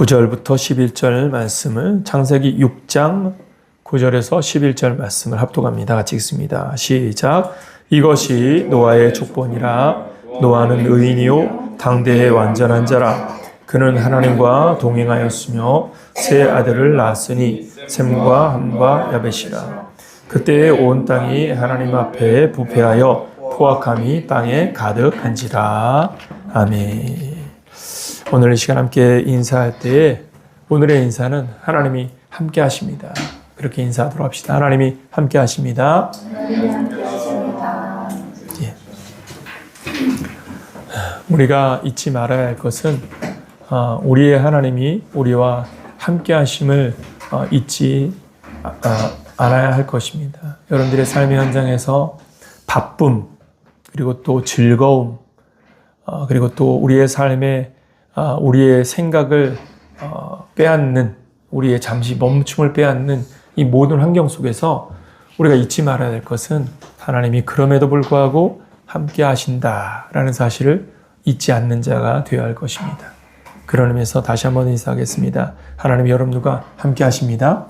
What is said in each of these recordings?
9절부터 11절 말씀을 창세기 6장 9절에서 11절 말씀을 합독합니다. 같이 읽습니다. 시작. 이것이 노아의 족본이라. 노아는 의인이요 당대의 완전한 자라. 그는 하나님과 동행하였으며 세 아들을 낳았으니 셈과 함과 야벳이라. 그때에 온 땅이 하나님 앞에 부패하여 포악함이 땅에 가득한지라. 아멘. 오늘 이 시간 함께 인사할 때에 오늘의 인사는 하나님이 함께 하십니다. 그렇게 인사하도록 합시다. 하나님이 함께 하십니다. 예. 우리가 잊지 말아야 할 것은 우리의 하나님이 우리와 함께 하심을 잊지 않아야 할 것입니다. 여러분들의 삶의 현장에서 바쁨, 그리고 또 즐거움, 그리고 또 우리의 삶에 우리의 생각을 빼앗는, 우리의 잠시 멈춤을 빼앗는 이 모든 환경 속에서 우리가 잊지 말아야 될 것은 하나님이 그럼에도 불구하고 함께 하신다라는 사실을 잊지 않는 자가 되어야 할 것입니다. 그런 의미에서 다시 한번 인사하겠습니다. 하나님이 여러분들과 함께 하십니다.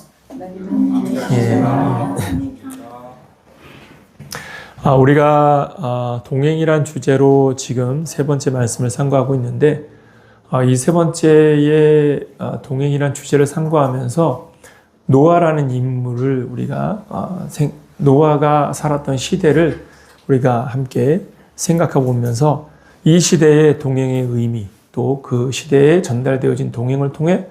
예. 우리가 동행이란 주제로 지금 세 번째 말씀을 상고하고 있는데, 이 세 번째의 동행이란 주제를 상고하면서 노아라는 인물을 우리가 노아가 살았던 시대를 우리가 함께 생각하고 보면서 이 시대의 동행의 의미, 또 그 시대에 전달되어진 동행을 통해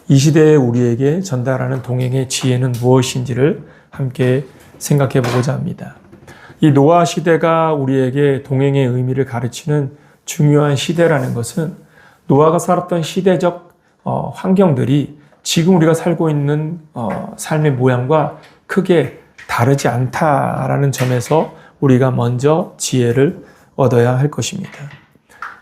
이 시대에 우리에게 전달하는 동행의 지혜는 무엇인지를 함께 생각해 보고자 합니다. 이 노아 시대가 우리에게 동행의 의미를 가르치는 중요한 시대라는 것은 노아가 살았던 시대적 환경들이 지금 우리가 살고 있는 삶의 모양과 크게 다르지 않다라는 점에서 우리가 먼저 지혜를 얻어야 할 것입니다.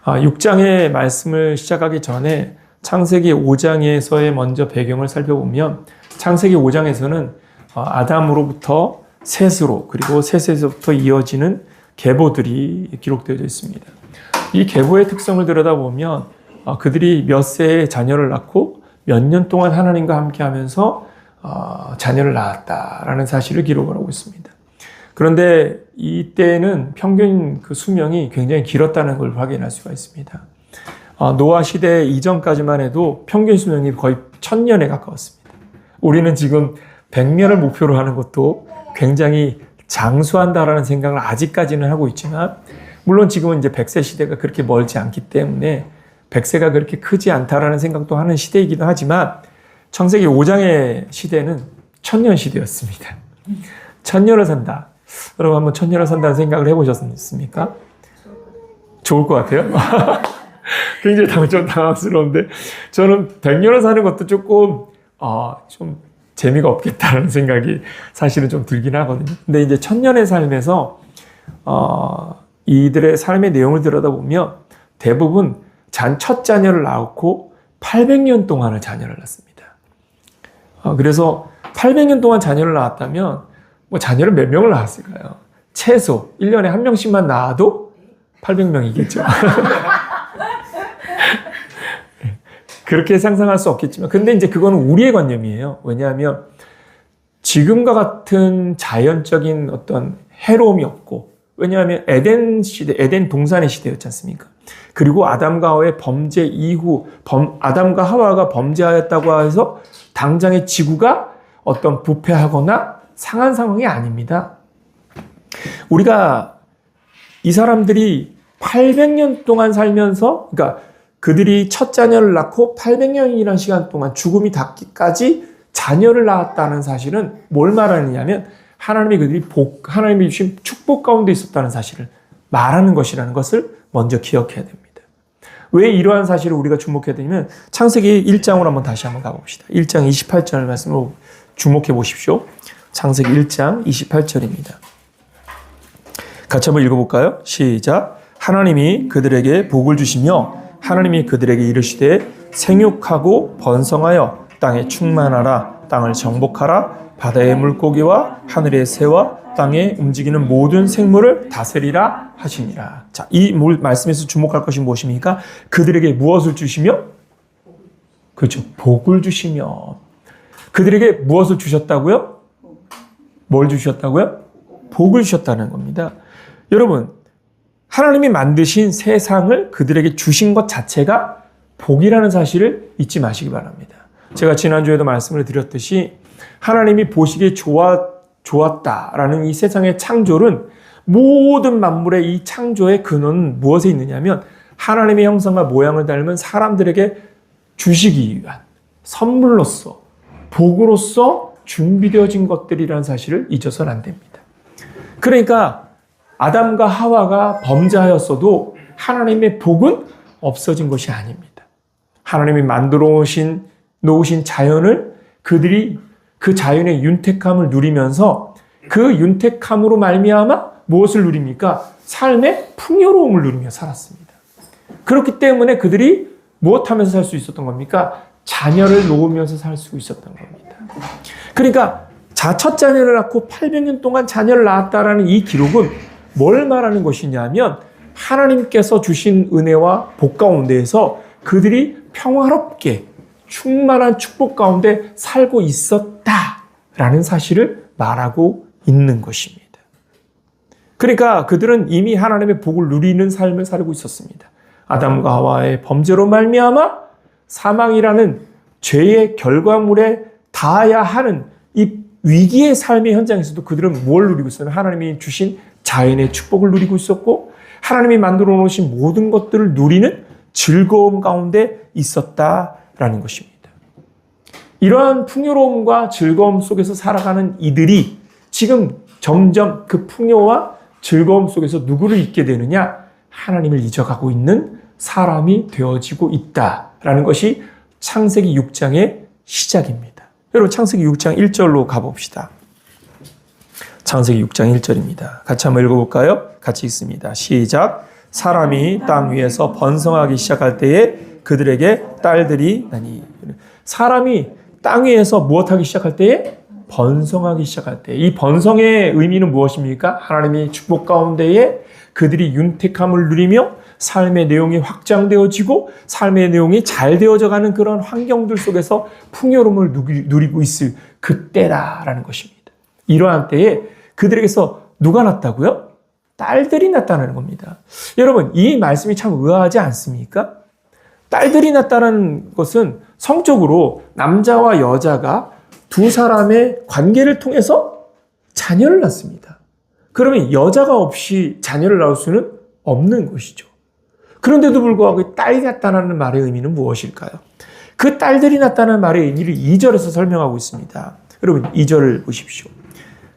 6장의 말씀을 시작하기 전에 창세기 5장에서의 먼저 배경을 살펴보면 창세기 5장에서는 아담으로부터 셋으로, 그리고 셋에서부터 이어지는 계보들이 기록되어 있습니다. 이 계보의 특성을 들여다보면 그들이 몇 세의 자녀를 낳고 몇 년 동안 하나님과 함께 하면서 자녀를 낳았다라는 사실을 기록을 하고 있습니다. 그런데 이때는 평균 그 수명이 굉장히 길었다는 걸 확인할 수가 있습니다. 노아 시대 이전까지만 해도 평균 수명이 거의 1000년에 가까웠습니다. 우리는 지금 100년을 목표로 하는 것도 굉장히 장수한다라는 생각을 아직까지는 하고 있지만, 물론 지금은 이제 100세 시대가 그렇게 멀지 않기 때문에 100세가 그렇게 크지 않다라는 생각도 하는 시대이기도 하지만, 창세기 5장의 시대는 1000년 시대였습니다. 1000년을 산다. 여러분 한번 1000년을 산다는 생각을 해보셨습니까? 좋을 것 같아요. 굉장히 좀 당황스러운데, 저는 100년을 사는 것도 조금 좀 재미가 없겠다는 생각이 사실은 좀 들긴 하거든요. 근데 이제 1000년의 삶에서 이들의 삶의 내용을 들여다보면 대부분 첫 자녀를 낳고 800년 동안을 자녀를 낳습니다. 그래서 800년 동안 자녀를 낳았다면 뭐 자녀를 몇 명을 낳았을까요? 최소 1년에 한 명씩만 낳아도 800명이겠죠. 그렇게 상상할 수 없겠지만, 근데 이제 그거는 우리의 관념이에요. 왜냐하면 지금과 같은 자연적인 어떤 해로움이 없고, 왜냐하면 에덴 시대, 에덴 동산의 시대였지 않습니까? 그리고 아담과 하와의 범죄 이후, 아담과 하와가 범죄하였다고 해서 당장의 지구가 어떤 부패하거나 상한 상황이 아닙니다. 우리가 이 사람들이 800년 동안 살면서, 그러니까 그들이 첫 자녀를 낳고 800년이라는 시간 동안 죽음이 닿기까지 자녀를 낳았다는 사실은 뭘 말하느냐면 하나님이 주신 축복 가운데 있었다는 사실을 말하는 것이라는 것을 먼저 기억해야 됩니다. 왜 이러한 사실을 우리가 주목해야 되냐면 창세기 1장으로 한번 다시 한번 가봅시다. 1장 28절 말씀으로 주목해 보십시오. 창세기 1장 28절입니다. 같이 한번 읽어볼까요? 시작. 하나님이 그들에게 복을 주시며 하나님이 그들에게 이르시되 생육하고 번성하여 땅에 충만하라. 땅을 정복하라. 바다의 물고기와 하늘의 새와 땅에 움직이는 모든 생물을 다스리라 하시니라. 자, 이 말씀에서 주목할 것이 무엇입니까? 그들에게 무엇을 주시며? 그렇죠. 복을 주시며 그들에게 무엇을 주셨다고요? 뭘 주셨다고요? 복을 주셨다는 겁니다. 여러분, 하나님이 만드신 세상을 그들에게 주신 것 자체가 복이라는 사실을 잊지 마시기 바랍니다. 제가 지난주에도 말씀을 드렸듯이 하나님이 보시기에 좋았다라는 이 세상의 창조는 모든 만물의 이 창조의 근원은 무엇에 있느냐면 하나님의 형상과 모양을 닮은 사람들에게 주시기 위한 선물로서 복으로서 준비되어진 것들이라는 사실을 잊어서는 안 됩니다. 그러니까 아담과 하와가 범죄하였어도 하나님의 복은 없어진 것이 아닙니다. 하나님이 만들어 놓으신 자연을 그들이 그 자연의 윤택함을 누리면서 그 윤택함으로 말미암아 무엇을 누립니까? 삶의 풍요로움을 누리며 살았습니다. 그렇기 때문에 그들이 무엇하면서 살 수 있었던 겁니까? 자녀를 놓으면서 살 수 있었던 겁니다. 그러니까 첫 자녀를 낳고 800년 동안 자녀를 낳았다라는 이 기록은 뭘 말하는 것이냐면 하나님께서 주신 은혜와 복 가운데에서 그들이 평화롭게 충만한 축복 가운데 살고 있었다라는 사실을 말하고 있는 것입니다. 그러니까 그들은 이미 하나님의 복을 누리는 삶을 살고 있었습니다. 아담과 하와의 범죄로 말미암아 사망이라는 죄의 결과물에 닿아야 하는 이 위기의 삶의 현장에서도 그들은 뭘 누리고 있었냐면 하나님이 주신 자연의 축복을 누리고 있었고 하나님이 만들어 놓으신 모든 것들을 누리는 즐거움 가운데 있었다라는 것입니다. 이러한 풍요로움과 즐거움 속에서 살아가는 이들이 지금 점점 그 풍요와 즐거움 속에서 누구를 잊게 되느냐? 하나님을 잊어가고 있는 사람이 되어지고 있다라는 것이 창세기 6장의 시작입니다. 여러분 창세기 6장 1절로 가봅시다. 창세기 6장 1절입니다. 같이 한번 읽어볼까요? 같이 읽습니다. 시작. 사람이 땅 위에서 번성하기 시작할 때에 그들에게 딸들이 나니. 사람이 땅 위에서 무엇하기 시작할 때에? 번성하기 시작할 때. 이 번성의 의미는 무엇입니까? 하나님이 축복 가운데에 그들이 윤택함을 누리며 삶의 내용이 확장되어지고 삶의 내용이 잘 되어져가는 그런 환경들 속에서 풍요로움을 누리고 있을 그때라라는 것입니다. 이러한 때에 그들에게서 누가 났다고요? 딸들이 났다는 겁니다. 여러분, 이 말씀이 참 의아하지 않습니까? 딸들이 났다는 것은 성적으로 남자와 여자가 두 사람의 관계를 통해서 자녀를 낳습니다. 그러면 여자가 없이 자녀를 낳을 수는 없는 것이죠. 그런데도 불구하고 딸이 났다는 말의 의미는 무엇일까요? 그 딸들이 났다는 말의 의미를 2절에서 설명하고 있습니다. 여러분 2절을 보십시오.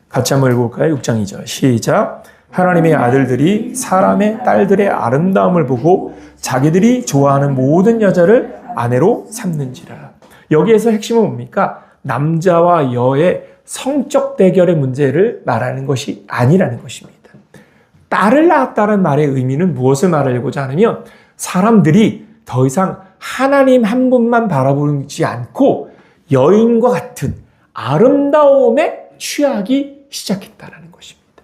같이 한번 읽어볼까요? 6장 2절 시작. 하나님의 아들들이 사람의 딸들의 아름다움을 보고 자기들이 좋아하는 모든 여자를 아내로 삼는지라. 여기에서 핵심은 뭡니까? 남자와 여의 성적 대결의 문제를 말하는 것이 아니라는 것입니다. 딸을 낳았다는 말의 의미는 무엇을 말하려고자 하냐면 사람들이 더 이상 하나님 한 분만 바라보지 않고 여인과 같은 아름다움에 취하기 시작했다는 것입니다.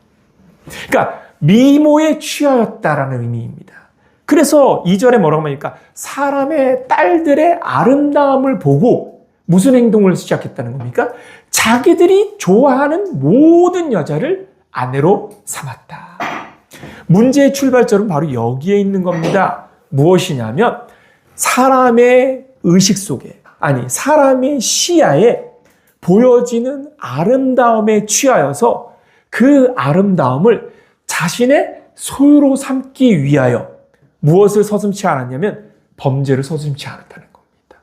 그러니까 미모에 취하였다라는 의미입니다. 그래서 2절에 뭐라고 하니까 사람의 딸들의 아름다움을 보고 무슨 행동을 시작했다는 겁니까? 자기들이 좋아하는 모든 여자를 아내로 삼았다. 문제의 출발점은 바로 여기에 있는 겁니다. 무엇이냐면 사람의 의식 속에, 아니 사람의 시야에 보여지는 아름다움에 취하여서 그 아름다움을 자신의 소유로 삼기 위하여 무엇을 서슴지 않았냐면 범죄를 서슴지 않았다는 겁니다.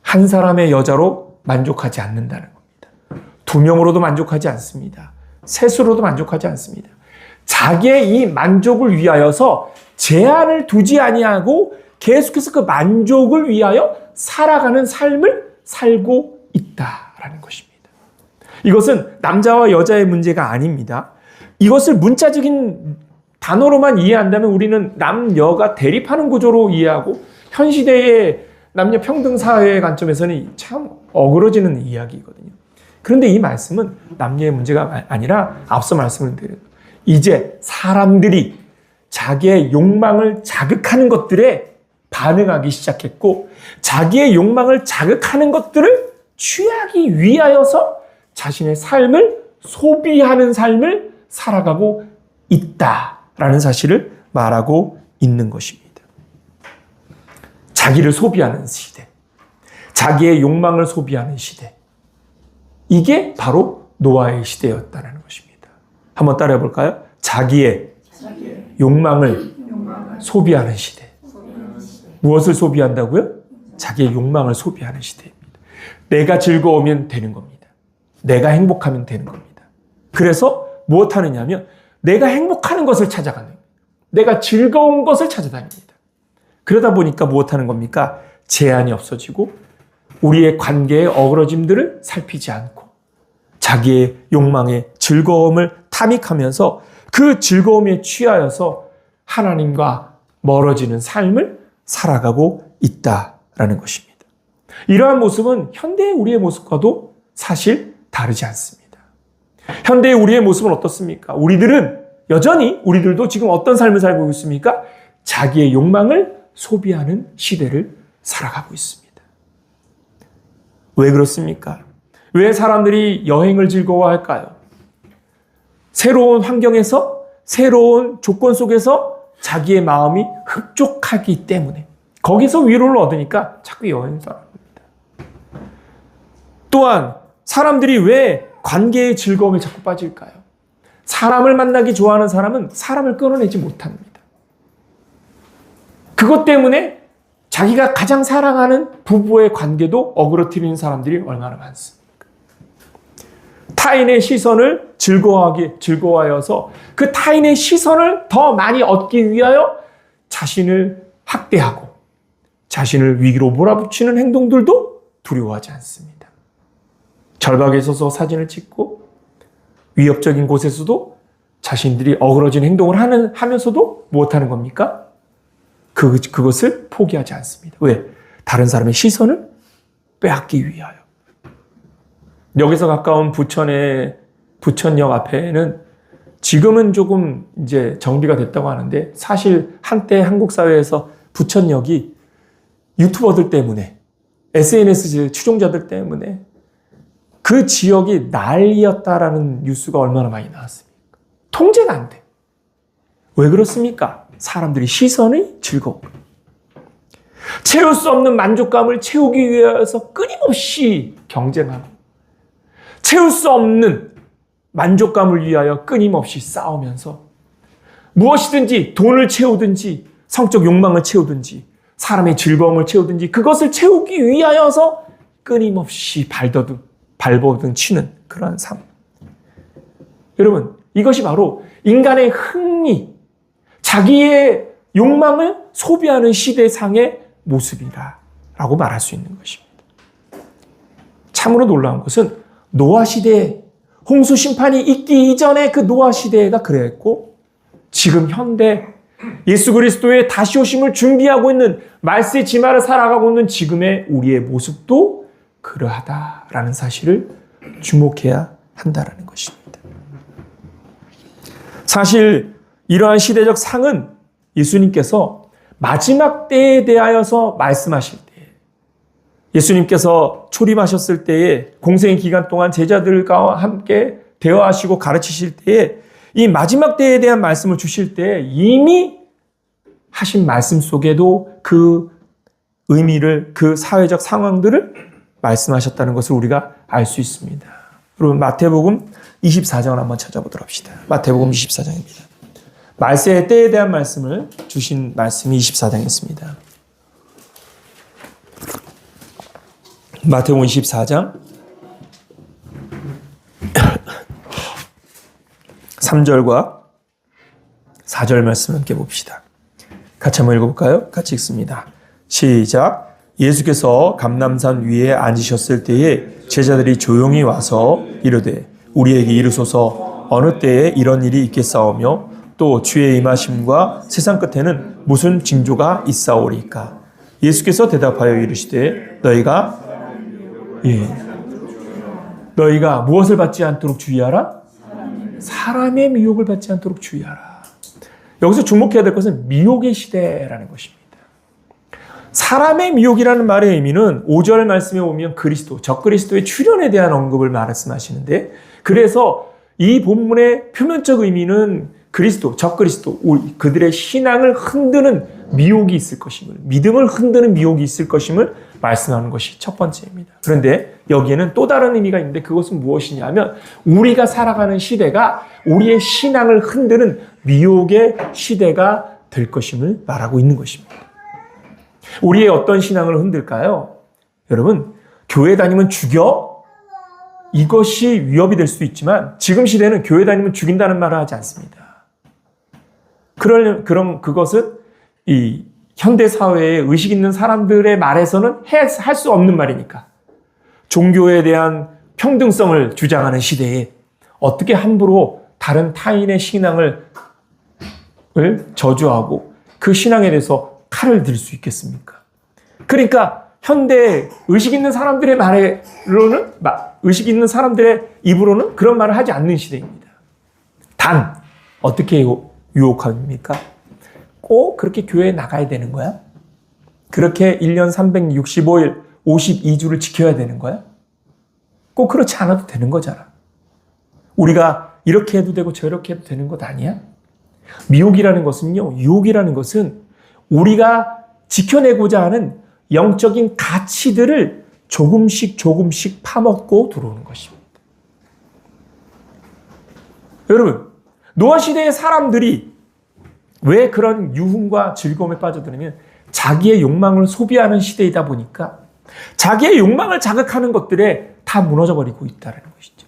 한 사람의 여자로 만족하지 않는다는 겁니다. 두 명으로도 만족하지 않습니다. 셋으로도 만족하지 않습니다. 자기의 이 만족을 위하여서 제한을 두지 아니하고 계속해서 그 만족을 위하여 살아가는 삶을 살고 있다라는 것입니다. 이것은 남자와 여자의 문제가 아닙니다. 이것을 문자적인 단어로만 이해한다면 우리는 남녀가 대립하는 구조로 이해하고 현 시대의 남녀 평등 사회의 관점에서는 참 어그러지는 이야기거든요. 그런데 이 말씀은 남녀의 문제가 아니라 앞서 말씀을 드린 이제 사람들이 자기의 욕망을 자극하는 것들에 반응하기 시작했고 자기의 욕망을 자극하는 것들을 취하기 위하여서 자신의 삶을 소비하는 삶을 살아가고 있다라는 사실을 말하고 있는 것입니다. 자기를 소비하는 시대, 자기의 욕망을 소비하는 시대, 이게 바로 노아의 시대였다는 것입니다. 한번 따라해 볼까요? 자기의 욕망을 소비하는 시대. 무엇을 소비한다고요? 자기의 욕망을 소비하는 시대입니다. 내가 즐거우면 되는 겁니다. 내가 행복하면 되는 겁니다. 그래서 무엇 하느냐면 내가 행복하는 것을 찾아가는 겁니다. 내가 즐거운 것을 찾아다닙니다. 그러다 보니까 무엇 하는 겁니까? 제한이 없어지고 우리의 관계의 어그러짐들을 살피지 않고 자기의 욕망의 즐거움을 탐닉하면서 그 즐거움에 취하여서 하나님과 멀어지는 삶을 살아가고 있다라는 것입니다. 이러한 모습은 현대의 우리의 모습과도 사실 다르지 않습니다. 현대의 우리의 모습은 어떻습니까? 우리들도 지금 어떤 삶을 살고 있습니까? 자기의 욕망을 소비하는 시대를 살아가고 있습니다. 왜 그렇습니까? 왜 사람들이 여행을 즐거워할까요? 새로운 환경에서, 새로운 조건 속에서 자기의 마음이 흡족하기 때문에 거기서 위로를 얻으니까 자꾸 여행을 떠납니다. 또한 사람들이 왜 관계의 즐거움에 자꾸 빠질까요? 사람을 만나기 좋아하는 사람은 사람을 끌어내지 못합니다. 그것 때문에 자기가 가장 사랑하는 부부의 관계도 어그러뜨리는 사람들이 얼마나 많습니까? 타인의 시선을 즐거워하여서 그 타인의 시선을 더 많이 얻기 위하여 자신을 학대하고 자신을 위기로 몰아붙이는 행동들도 두려워하지 않습니다. 절박에 서서 사진을 찍고 위협적인 곳에서도 자신들이 어그러진 행동을 하면서도 무엇하는 겁니까? 그것을 포기하지 않습니다. 왜? 다른 사람의 시선을 빼앗기 위하여. 여기서 가까운 부천역 앞에는 지금은 조금 이제 정비가 됐다고 하는데 사실 한때 한국 사회에서 부천역이 유튜버들 때문에 SNS 추종자들 때문에 그 지역이 난리였다라는 뉴스가 얼마나 많이 나왔습니까? 통제가 안 돼. 왜 그렇습니까? 사람들이 시선이 즐거워. 채울 수 없는 만족감을 채우기 위해서 끊임없이 경쟁하고 채울 수 없는 만족감을 위하여 끊임없이 싸우면서 무엇이든지 돈을 채우든지 성적 욕망을 채우든지 사람의 즐거움을 채우든지 그것을 채우기 위하여서 끊임없이 발버둥 치는 그러한 삶. 여러분, 이것이 바로 인간의 흥미, 자기의 욕망을 소비하는 시대상의 모습이라고 말할 수 있는 것입니다. 참으로 놀라운 것은 노아 시대에 홍수 심판이 있기 이전에 그 노아 시대가 그랬고 지금 현대 예수 그리스도의 다시 오심을 준비하고 있는 말세의 지말을 살아가고 있는 지금의 우리의 모습도 그러하다라는 사실을 주목해야 한다라는 것입니다. 사실 이러한 시대적 상은 예수님께서 마지막 때에 대하여서 말씀하실 때 예수님께서 초림하셨을 때에 공생의 기간 동안 제자들과 함께 대화하시고 가르치실 때에 이 마지막 때에 대한 말씀을 주실 때 이미 하신 말씀 속에도 그 의미를, 그 사회적 상황들을 말씀하셨다는 것을 우리가 알 수 있습니다. 여러분, 마태복음 24장을 한번 찾아보도록 합시다. 마태복음 24장입니다. 말세의 때에 대한 말씀을 주신 말씀이 24장에 있습니다. 마태복음 24장 3절과 4절 말씀 함께 봅시다. 같이 한번 읽어볼까요? 같이 읽습니다. 시작. 예수께서 감람산 위에 앉으셨을 때에 제자들이 조용히 와서 이르되 우리에게 이르소서 어느 때에 이런 일이 있겠사오며 또 주의 임하심과 세상 끝에는 무슨 징조가 있사오리까? 예수께서 대답하여 이르시되 너희가 무엇을 받지 않도록 주의하라? 사람의 미혹을 받지 않도록 주의하라. 여기서 주목해야 될 것은 미혹의 시대라는 것입니다. 사람의 미혹이라는 말의 의미는 5절 말씀에 보면 그리스도, 적그리스도의 출현에 대한 언급을 말씀하시는데, 그래서 이 본문의 표면적 의미는 그리스도, 적그리스도, 그들의 신앙을 흔드는 미혹이 있을 것임을, 믿음을 흔드는 미혹이 있을 것임을 말씀하는 것이 첫 번째입니다. 그런데 여기에는 또 다른 의미가 있는데, 그것은 무엇이냐면 우리가 살아가는 시대가 우리의 신앙을 흔드는 미혹의 시대가 될 것임을 말하고 있는 것입니다. 우리의 어떤 신앙을 흔들까요? 여러분, 교회 다니면 죽여? 이것이 위협이 될 수도 있지만 지금 시대는 교회 다니면 죽인다는 말을 하지 않습니다. 그럼 그것은 이 현대 사회에 의식 있는 사람들의 말에서는 할 수 없는 말이니까, 종교에 대한 평등성을 주장하는 시대에 어떻게 함부로 다른 타인의 신앙을 저주하고 그 신앙에 대해서 칼을 들 수 있겠습니까? 그러니까 현대 의식 있는 사람들의 말로는, 의식 있는 사람들의 입으로는 그런 말을 하지 않는 시대입니다. 단 어떻게 유혹합니까? 꼭 그렇게 교회에 나가야 되는 거야? 그렇게 1년 365일 52주를 지켜야 되는 거야? 꼭 그렇지 않아도 되는 거잖아. 우리가 이렇게 해도 되고 저렇게 해도 되는 것 아니야? 미혹이라는 것은요, 유혹이라는 것은 우리가 지켜내고자 하는 영적인 가치들을 조금씩 파먹고 들어오는 것입니다. 여러분, 노아 시대의 사람들이 왜 그런 유흥과 즐거움에 빠져드냐면 자기의 욕망을 소비하는 시대이다 보니까 자기의 욕망을 자극하는 것들에 다 무너져버리고 있다는 것이죠.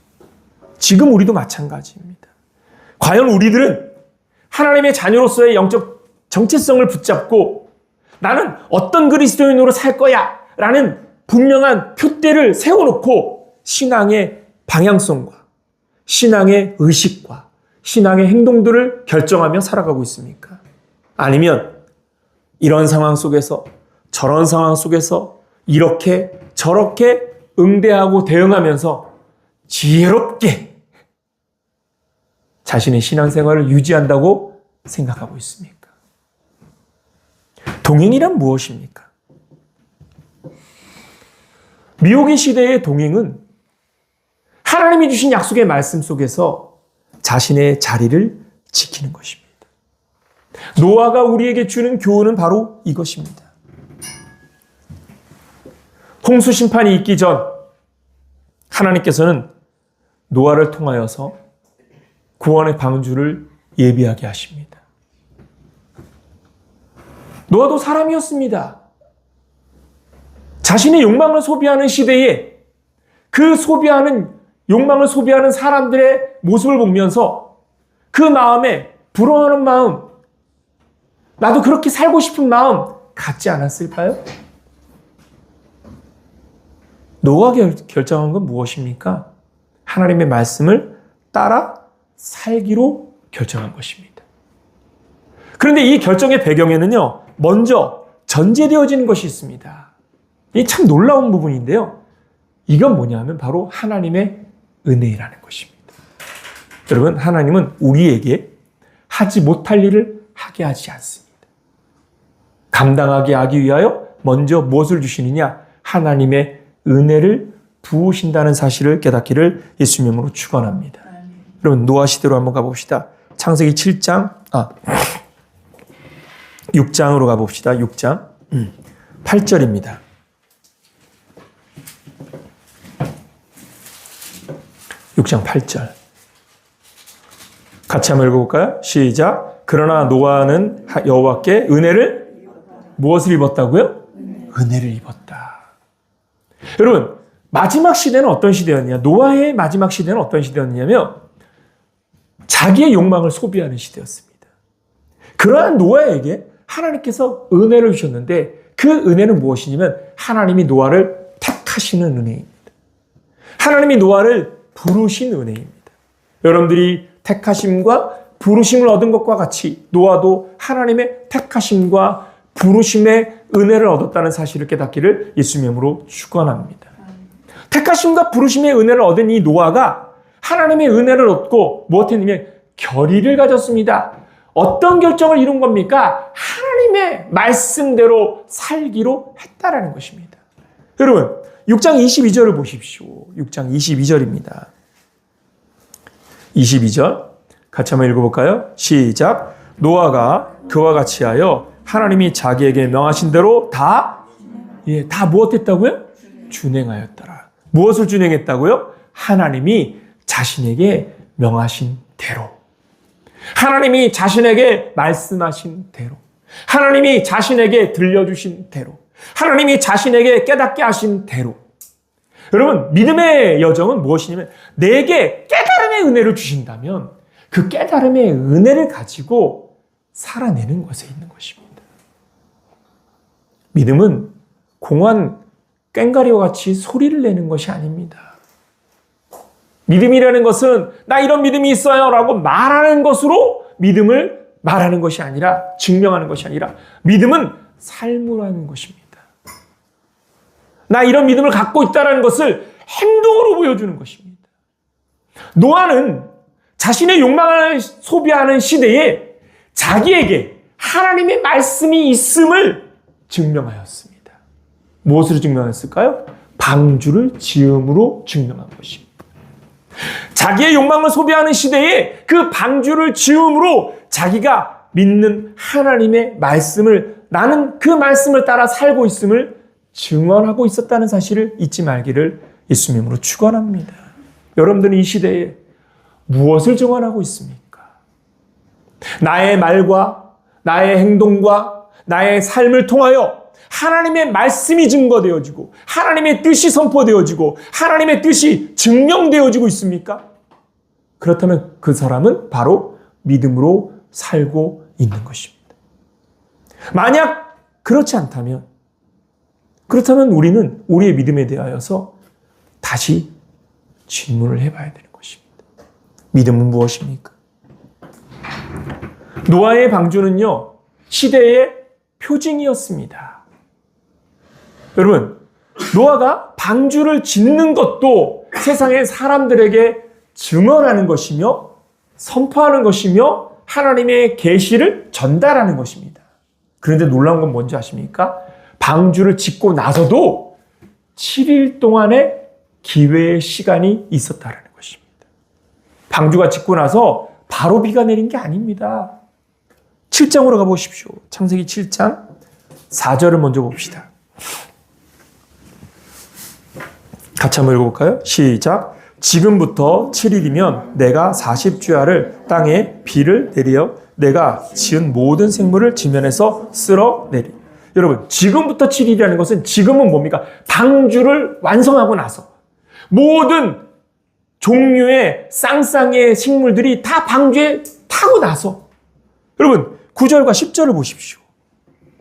지금 우리도 마찬가지입니다. 과연 우리들은 하나님의 자녀로서의 영적 정체성을 붙잡고 나는 어떤 그리스도인으로 살 거야 라는 분명한 표대를 세워놓고 신앙의 방향성과 신앙의 의식과 신앙의 행동들을 결정하며 살아가고 있습니까? 아니면 이런 상황 속에서 저런 상황 속에서 이렇게 저렇게 응대하고 대응하면서 지혜롭게 자신의 신앙생활을 유지한다고 생각하고 있습니까? 동행이란 무엇입니까? 미혹의 시대의 동행은 하나님이 주신 약속의 말씀 속에서 자신의 자리를 지키는 것입니다. 노아가 우리에게 주는 교훈은 바로 이것입니다. 홍수 심판이 있기 전 하나님께서는 노아를 통하여서 구원의 방주를 예비하게 하십니다. 노아도 사람이었습니다. 자신의 욕망을 소비하는 시대에 그 욕망을 소비하는 사람들의 모습을 보면서 그 마음에 부러워하는 마음, 나도 그렇게 살고 싶은 마음 갖지 않았을까요? 노아가 결정한 건 무엇입니까? 하나님의 말씀을 따라 살기로 결정한 것입니다. 그런데 이 결정의 배경에는요, 먼저 전제되어지는 것이 있습니다. 이 참 놀라운 부분인데요. 이건 뭐냐면 바로 하나님의 은혜라는 것입니다. 여러분, 하나님은 우리에게 하지 못할 일을 하게 하지 않습니다. 감당하게 하기 위하여 먼저 무엇을 주시느냐? 하나님의 은혜를 부으신다는 사실을 깨닫기를 예수 이름으로 축원합니다. 여러분, 노아 시대로 한번 가봅시다. 창세기 6장으로 가봅시다. 6장 8절입니다. 6장 8절. 같이 한번 읽어볼까요? 시작. 그러나 노아는 여호와께 은혜를 무엇을 입었다고요? 은혜를 입었다. 여러분, 마지막 시대는 어떤 시대였냐? 노아의 마지막 시대는 어떤 시대였냐면 자기의 욕망을 소비하는 시대였습니다. 그러한 노아에게 하나님께서 은혜를 주셨는데 그 은혜는 무엇이냐면 하나님이 노아를 택하시는 은혜입니다. 하나님이 노아를 부르신 은혜입니다. 여러분들이 택하심과 부르심을 얻은 것과 같이 노아도 하나님의 택하심과 부르심의 은혜를 얻었다는 사실을 깨닫기를 예수님의 이름으로 축원합니다. 택하심과 부르심의 은혜를 얻은 이 노아가 하나님의 은혜를 얻고 무엇했냐면 결의를 가졌습니다. 어떤 결정을 이룬 겁니까? 하나님 하나님의 말씀대로 살기로 했다라는 것입니다. 여러분, 6장 22절을 보십시오. 6장 22절입니다. 22절 같이 한번 읽어볼까요? 시작. 노아가 그와 같이 하여 하나님이 자기에게 명하신 대로 다 무엇했다고요? 준행하였더라. 무엇을 준행했다고요? 하나님이 자신에게 명하신 대로. 하나님이 자신에게 말씀하신 대로. 하나님이 자신에게 들려주신 대로. 하나님이 자신에게 깨닫게 하신 대로. 여러분, 믿음의 여정은 무엇이냐면 내게 깨달음의 은혜를 주신다면 그 깨달음의 은혜를 가지고 살아내는 것에 있는 것입니다. 믿음은 공한 꽹과리와 같이 소리를 내는 것이 아닙니다. 믿음이라는 것은 나 이런 믿음이 있어요 라고 말하는 것으로 믿음을 말하는 것이 아니라, 증명하는 것이 아니라 믿음은 삶으로 하는 것입니다. 나 이런 믿음을 갖고 있다는 것을 행동으로 보여주는 것입니다. 노아는 자신의 욕망을 소비하는 시대에 자기에게 하나님의 말씀이 있음을 증명하였습니다. 무엇으로 증명했을까요? 방주를 지음으로 증명한 것입니다. 자기의 욕망을 소비하는 시대에 그 방주를 지음으로 자기가 믿는 하나님의 말씀을, 나는 그 말씀을 따라 살고 있음을 증언하고 있었다는 사실을 잊지 말기를 예수님 이름으로 축원합니다. 여러분들은 이 시대에 무엇을 증언하고 있습니까? 나의 말과 나의 행동과 나의 삶을 통하여 하나님의 말씀이 증거되어지고 하나님의 뜻이 선포되어지고 하나님의 뜻이 증명되어지고 있습니까? 그렇다면 그 사람은 바로 믿음으로 살고 있는 것입니다. 만약 그렇다면 우리는 우리의 믿음에 대하여서 다시 질문을 해봐야 되는 것입니다. 믿음은 무엇입니까? 노아의 방주는요, 시대의 표징이었습니다. 여러분, 노아가 방주를 짓는 것도 세상의 사람들에게 증언하는 것이며 선포하는 것이며 하나님의 계시를 전달하는 것입니다. 그런데 놀라운 건 뭔지 아십니까? 방주를 짓고 나서도 7일 동안의 기회의 시간이 있었다는 것입니다. 방주가 짓고 나서 바로 비가 내린 게 아닙니다. 7장으로 가보십시오. 창세기 7장 4절을 먼저 봅시다. 같이 한번 읽어볼까요? 시작. 지금부터 7일이면 내가 40주야를 땅에 비를 내리어 내가 지은 모든 생물을 지면에서 쓸어내리. 여러분, 지금부터 7일이라는 것은 지금은 뭡니까? 방주를 완성하고 나서 모든 종류의 쌍쌍의 식물들이 다 방주에 타고 나서. 여러분, 9절과 10절을 보십시오.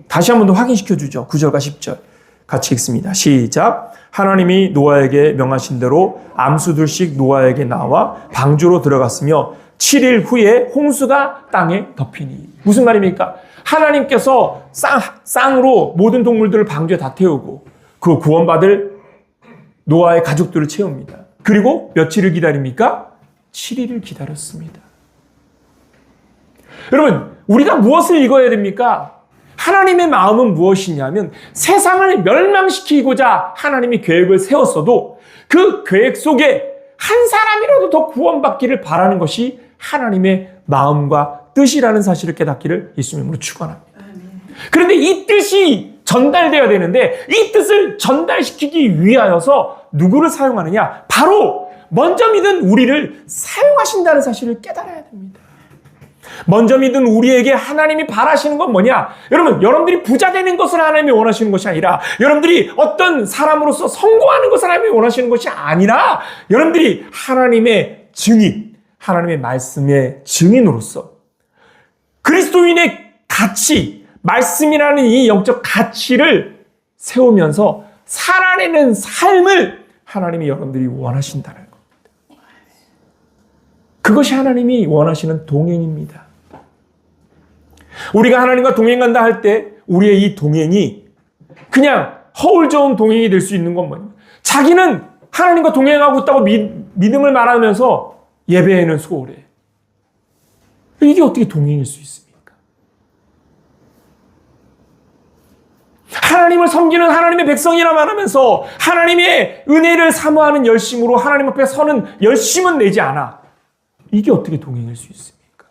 다시 한 번 더 확인시켜 주죠. 9절과 10절. 같이 읽습니다. 시작. 하나님이 노아에게 명하신 대로 암수들씩 노아에게 나와 방주로 들어갔으며 7일 후에 홍수가 땅에 덮이니. 무슨 말입니까? 하나님께서 쌍으로 모든 동물들을 방주에 다 태우고 그 구원받을 노아의 가족들을 채웁니다. 그리고 며칠을 기다립니까? 7일을 기다렸습니다. 여러분, 우리가 무엇을 읽어야 됩니까? 하나님의 마음은 무엇이냐면 세상을 멸망시키고자 하나님이 계획을 세웠어도 그 계획 속에 한 사람이라도 더 구원받기를 바라는 것이 하나님의 마음과 뜻이라는 사실을 깨닫기를 예수님으로 축원합니다. 그런데 이 뜻이 전달되어야 되는데 이 뜻을 전달시키기 위하여서 누구를 사용하느냐? 바로 먼저 믿은 우리를 사용하신다는 사실을 깨달아야 됩니다. 먼저 믿은 우리에게 하나님이 바라시는 건 뭐냐? 여러분들이 부자 되는 것을 하나님이 원하시는 것이 아니라 여러분들이 어떤 사람으로서 성공하는 것을 하나님이 원하시는 것이 아니라 여러분들이 하나님의 증인, 하나님의 말씀의 증인으로서 그리스도인의 가치, 말씀이라는 이 영적 가치를 세우면서 살아내는 삶을 하나님이 여러분들이 원하신다는 겁니다. 그것이 하나님이 원하시는 동행입니다. 우리가 하나님과 동행한다 할 때 우리의 이 동행이 그냥 허울 좋은 동행이 될 수 있는 건 뭐냐? 자기는 하나님과 동행하고 있다고 믿음을 말하면서 예배에는 소홀해. 이게 어떻게 동행일 수 있습니까? 하나님을 섬기는 하나님의 백성이라만 하면서 하나님의 은혜를 사모하는 열심으로 하나님 앞에 서는 열심은 내지 않아. 이게 어떻게 동행할 수 있습니까?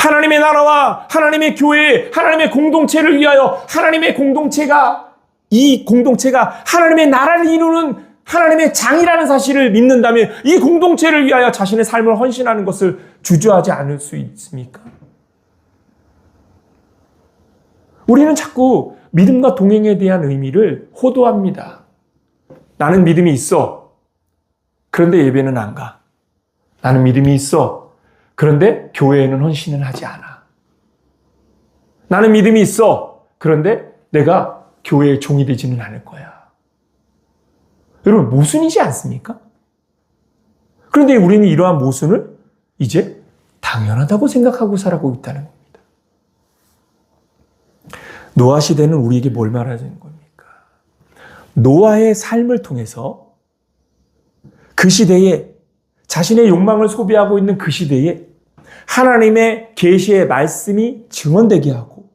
하나님의 나라와 하나님의 교회, 하나님의 공동체를 위하여 이 공동체가 하나님의 나라를 이루는 하나님의 장이라는 사실을 믿는다면 이 공동체를 위하여 자신의 삶을 헌신하는 것을 주저하지 않을 수 있습니까? 우리는 자꾸 믿음과 동행에 대한 의미를 호도합니다. 나는 믿음이 있어. 그런데 예배는 안 가. 나는 믿음이 있어. 그런데 교회에는 헌신을 하지 않아. 나는 믿음이 있어. 그런데 내가 교회의 종이 되지는 않을 거야. 여러분, 모순이지 않습니까? 그런데 우리는 이러한 모순을 이제 당연하다고 생각하고 살아가고 있다는 겁니다. 노아 시대는 우리에게 뭘 말하는 겁니까? 노아의 삶을 통해서 그 시대에 자신의 욕망을 소비하고 있는 그 시대에 하나님의 계시의 말씀이 증언되게 하고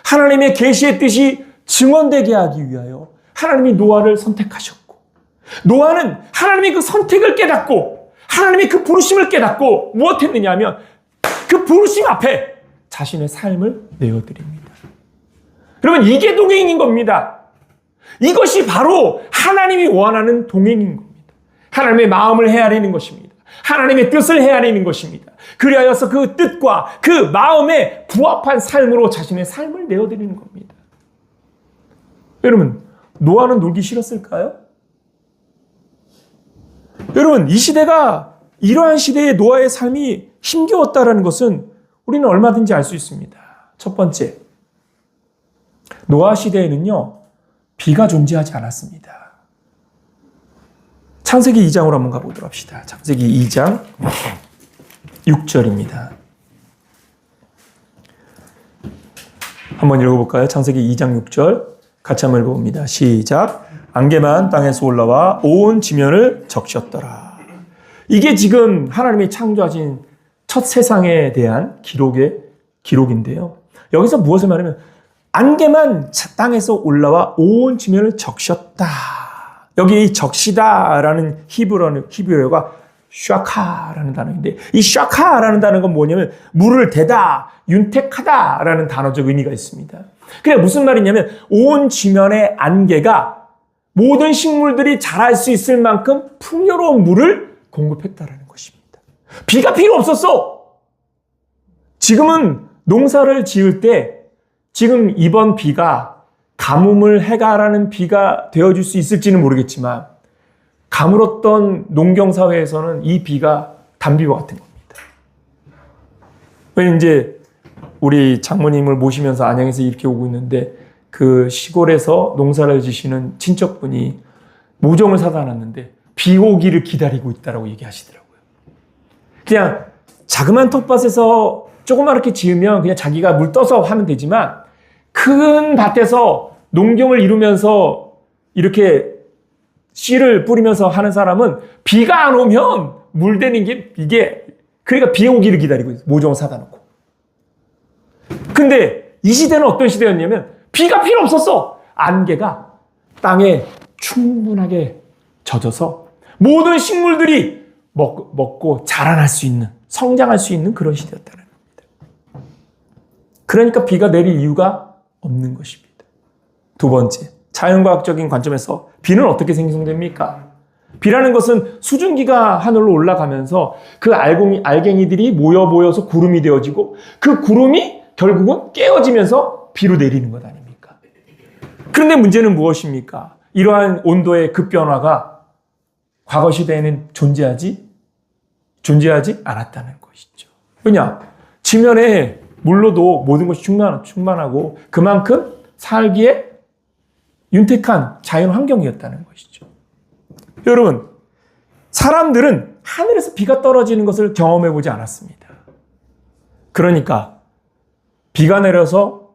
하나님의 계시의 뜻이 증언되게 하기 위하여 하나님이 노아를 선택하셨고 노아는 하나님의 그 선택을 깨닫고 하나님의 그 부르심을 깨닫고 무엇했느냐 하면 그 부르심 앞에 자신의 삶을 내어드립니다. 여러분, 이게 동행인 겁니다. 이것이 바로 하나님이 원하는 동행인 겁니다. 하나님의 마음을 헤아리는 것입니다. 하나님의 뜻을 헤아리는 것입니다. 그리하여서 그 뜻과 그 마음에 부합한 삶으로 자신의 삶을 내어드리는 겁니다. 여러분, 노아는 놀기 싫었을까요? 여러분, 이 시대가 이러한 시대에 노아의 삶이 힘겨웠다는 것은 우리는 얼마든지 알 수 있습니다. 첫 번째, 노아 시대에는요, 비가 존재하지 않았습니다. 창세기 2장으로 한번 가보도록 합시다. 창세기 2장 6절입니다. 한번 읽어볼까요? 창세기 2장 6절 같이 한번 읽어봅니다. 시작. 안개만 땅에서 올라와 온 지면을 적셨더라. 이게 지금 하나님이 창조하신 첫 세상에 대한 기록인데요. 여기서 무엇을 말하면 안개만 땅에서 올라와 온 지면을 적셨다. 여기 이 적시다라는 히브리어가 샤카라는 단어인데 이 샤카라는 단어가 뭐냐면 물을 대다, 윤택하다라는 단어적 의미가 있습니다. 그래 무슨 말이냐면 온 지면의 안개가 모든 식물들이 자랄 수 있을 만큼 풍요로운 물을 공급했다라는 것입니다. 비가 필요 없었어. 지금은 농사를 지을 때 지금 이번 비가 가뭄을 해결하는 비가 되어줄 수 있을지는 모르겠지만 가물었던 농경사회에서는 이 비가 단비와 같은 겁니다. 왜냐면 이제 우리 장모님을 모시면서 안양에서 이렇게 오고 있는데 그 시골에서 농사를 지시는 친척분이 모종을 사다 놨는데 비 오기를 기다리고 있다라고 얘기하시더라고요. 그냥 자그마한 텃밭에서 조그맣게 지으면 그냥 자기가 물 떠서 하면 되지만 큰 밭에서 농경을 이루면서 이렇게 씨를 뿌리면서 하는 사람은 비가 안 오면 물 되는 게 이게 그러니까 비 오기를 기다리고 있어요. 모종을 사다 놓고. 근데 이 시대는 어떤 시대였냐면 비가 필요 없었어. 안개가 땅에 충분하게 젖어서 모든 식물들이 먹고 자라날 수 있는 성장할 수 있는 그런 시대였다는 겁니다. 그러니까 비가 내릴 이유가 없는 것입니다. 두 번째, 자연과학적인 관점에서 비는 어떻게 생성됩니까? 비라는 것은 수증기가 하늘로 올라가면서 그 알갱이들이 모여서 구름이 되어지고 그 구름이 결국은 깨어지면서 비로 내리는 것 아닙니까? 그런데 문제는 무엇입니까? 이러한 온도의 급변화가 과거 시대에는 존재하지 않았다는 것이죠. 왜냐? 지면에 물로도 모든 것이 충만하고 그만큼 살기에 윤택한 자연 환경이었다는 것이죠. 여러분, 사람들은 하늘에서 비가 떨어지는 것을 경험해 보지 않았습니다. 그러니까 비가 내려서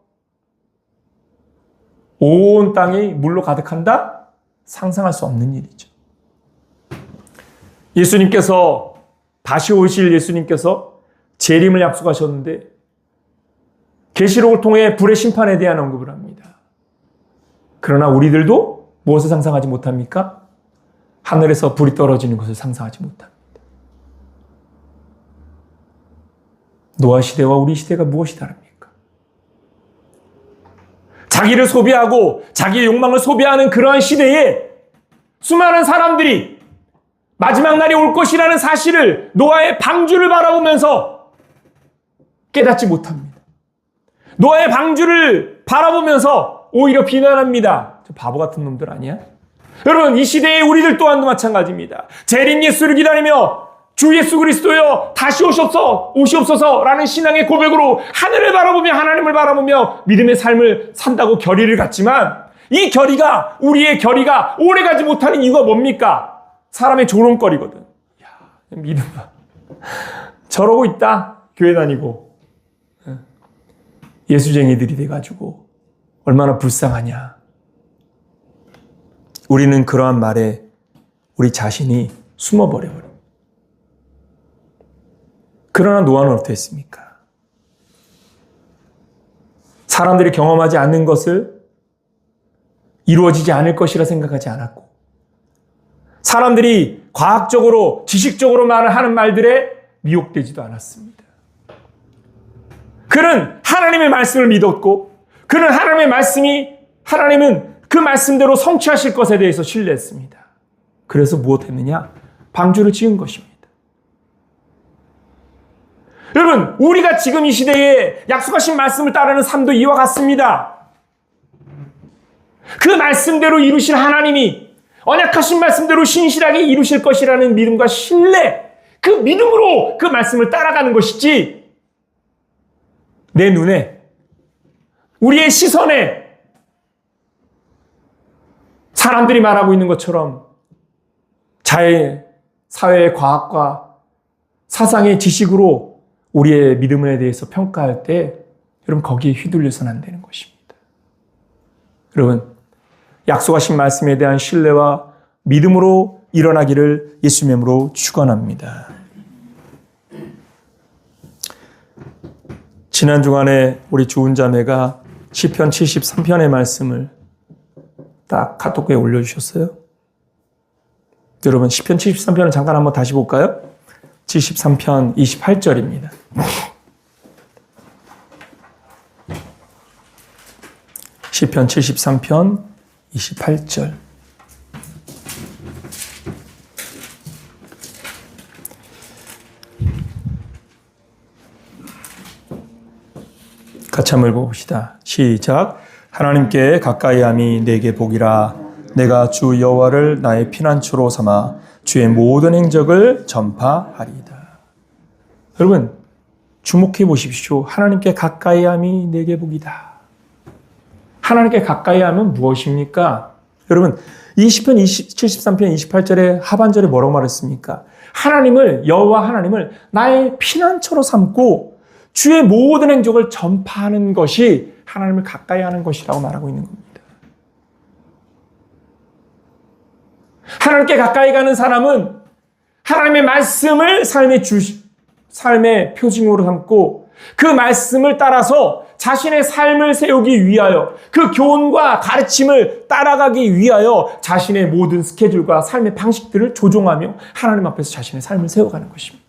온 땅이 물로 가득한다? 상상할 수 없는 일이죠. 예수님께서 다시 오실 예수님께서 재림을 약속하셨는데 계시록을 통해 불의 심판에 대한 언급을 합니다. 그러나 우리들도 무엇을 상상하지 못합니까? 하늘에서 불이 떨어지는 것을 상상하지 못합니다. 노아 시대와 우리 시대가 무엇이 다릅니까? 자기를 소비하고 자기의 욕망을 소비하는 그러한 시대에 수많은 사람들이 마지막 날이 올 것이라는 사실을 노아의 방주를 바라보면서 깨닫지 못합니다. 노아의 방주를 바라보면서 오히려 비난합니다. 저 바보 같은 놈들 아니야? 여러분, 이 시대의 우리들 또한 마찬가지입니다. 재림 예수를 기다리며 주 예수 그리스도여 다시 오시옵소서라는 신앙의 고백으로 하늘을 바라보며 하나님을 바라보며 믿음의 삶을 산다고 결의를 갖지만 이 결의가 우리의 결의가 오래가지 못하는 이유가 뭡니까? 사람의 조롱거리거든. 야, 믿음 봐. 저러고 있다. 교회 다니고 예수쟁이들이 돼가지고 얼마나 불쌍하냐. 우리는 그러한 말에 우리 자신이 숨어버려버려. 그러나 노아는 어떠했습니까? 사람들이 경험하지 않는 것을 이루어지지 않을 것이라 생각하지 않았고, 사람들이 과학적으로 지식적으로 하는 말들에 미혹되지도 않았습니다. 그는 하나님의 말씀을 믿었고, 그는 하나님은 그 말씀대로 성취하실 것에 대해서 신뢰했습니다. 그래서 무엇했느냐? 방주를 지은 것입니다. 여러분, 우리가 지금 이 시대에 약속하신 말씀을 따르는 삶도 이와 같습니다. 그 말씀대로 이루실 하나님이 언약하신 말씀대로 신실하게 이루실 것이라는 믿음과 신뢰, 그 믿음으로 그 말씀을 따라가는 것이지, 내 눈에, 우리의 시선에 사람들이 말하고 있는 것처럼 사회의 과학과 사상의 지식으로 우리의 믿음에 대해서 평가할 때 여러분 거기에 휘둘려서는 안 되는 것입니다. 여러분, 약속하신 말씀에 대한 신뢰와 믿음으로 일어나기를 예수님의 이름으로 축원합니다. 지난 주간에 우리 좋은 자매가 시편 73편의 말씀을 딱 카톡에 올려주셨어요. 여러분, 시편 73편을 잠깐 한번 다시 볼까요? 73편 28절입니다. 시편 73편 28절. 같이 한번 읽어봅시다. 시작. 하나님께 가까이함이 내게 복이라. 내가 주 여호와를 나의 피난처로 삼아 주의 모든 행적을 전파하리이다. 여러분, 주목해 보십시오. 하나님께 가까이함이 내게 복이다. 하나님께 가까이함은 무엇입니까? 여러분, 이 시편 73편 28절의 하반절에 뭐라고 말했습니까? 여호와 하나님을 나의 피난처로 삼고 주의 모든 행적을 전파하는 것이 하나님을 가까이 하는 것이라고 말하고 있는 겁니다. 하나님께 가까이 가는 사람은 하나님의 말씀을 삶의 표징으로 삼고 그 말씀을 따라서 자신의 삶을 세우기 위하여 그 교훈과 가르침을 따라가기 위하여 자신의 모든 스케줄과 삶의 방식들을 조종하며 하나님 앞에서 자신의 삶을 세워가는 것입니다.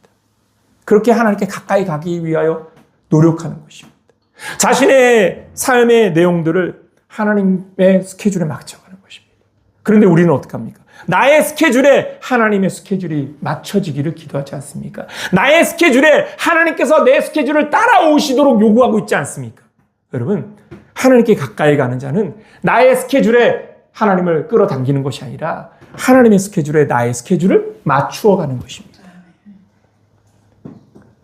그렇게 하나님께 가까이 가기 위하여 노력하는 것입니다. 자신의 삶의 내용들을 하나님의 스케줄에 맞춰가는 것입니다. 그런데 우리는 어떻게 합니까? 나의 스케줄에 하나님의 스케줄이 맞춰지기를 기도하지 않습니까? 나의 스케줄에 하나님께서 내 스케줄을 따라오시도록 요구하고 있지 않습니까? 여러분, 하나님께 가까이 가는 자는 나의 스케줄에 하나님을 끌어당기는 것이 아니라 하나님의 스케줄에 나의 스케줄을 맞추어 가는 것입니다.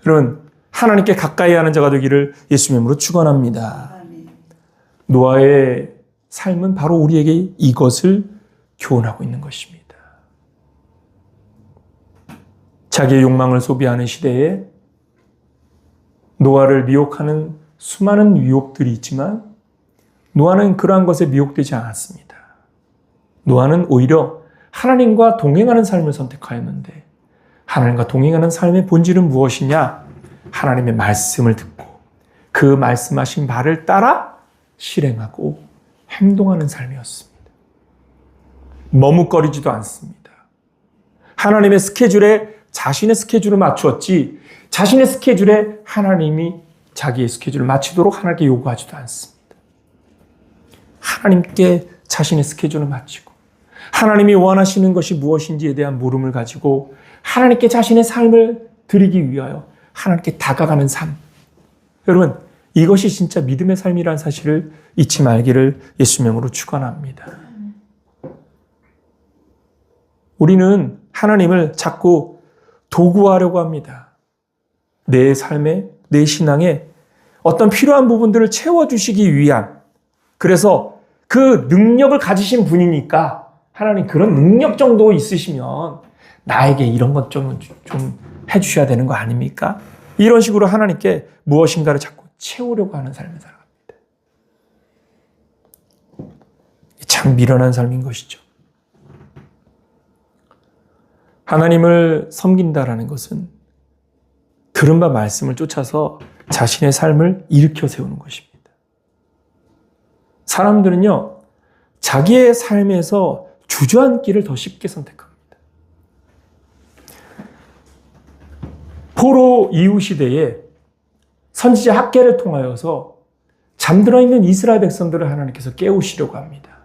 여러분, 하나님께 가까이 하는 자가 되기를 예수님의 이름으로 축원합니다. 노아의 삶은 바로 우리에게 이것을 교훈하고 있는 것입니다. 자기의 욕망을 소비하는 시대에 노아를 미혹하는 수많은 유혹들이 있지만 노아는 그러한 것에 미혹되지 않았습니다. 노아는 오히려 하나님과 동행하는 삶을 선택하였는데 하나님과 동행하는 삶의 본질은 무엇이냐? 하나님의 말씀을 듣고 그 말씀하신 바를 따라 실행하고 행동하는 삶이었습니다. 머뭇거리지도 않습니다. 하나님의 스케줄에 자신의 스케줄을 맞추었지 자신의 스케줄에 하나님이 자기의 스케줄을 맞추도록 하나님께 요구하지도 않습니다. 하나님께 자신의 스케줄을 맞추고 하나님이 원하시는 것이 무엇인지에 대한 물음을 가지고 하나님께 자신의 삶을 드리기 위하여 하나님께 다가가는 삶. 여러분, 이것이 진짜 믿음의 삶이라는 사실을 잊지 말기를 예수님의 이름으로 축원합니다. 우리는 하나님을 자꾸 도구화하려고 합니다. 내 삶에, 내 신앙에 어떤 필요한 부분들을 채워주시기 위한, 그래서 그 능력을 가지신 분이니까 하나님 그런 능력 정도 있으시면 나에게 이런 것 좀 해주셔야 되는 거 아닙니까? 이런 식으로 하나님께 무엇인가를 자꾸 채우려고 하는 삶을 살아갑니다. 참 미련한 삶인 것이죠. 하나님을 섬긴다라는 것은 들은 바 말씀을 쫓아서 자신의 삶을 일으켜 세우는 것입니다. 사람들은요, 자기의 삶에서 주저앉기를 더 쉽게 선택합니다. 포로 이후 시대에 선지자 학개를 통하여서 잠들어 있는 이스라엘 백성들을 하나님께서 깨우시려고 합니다.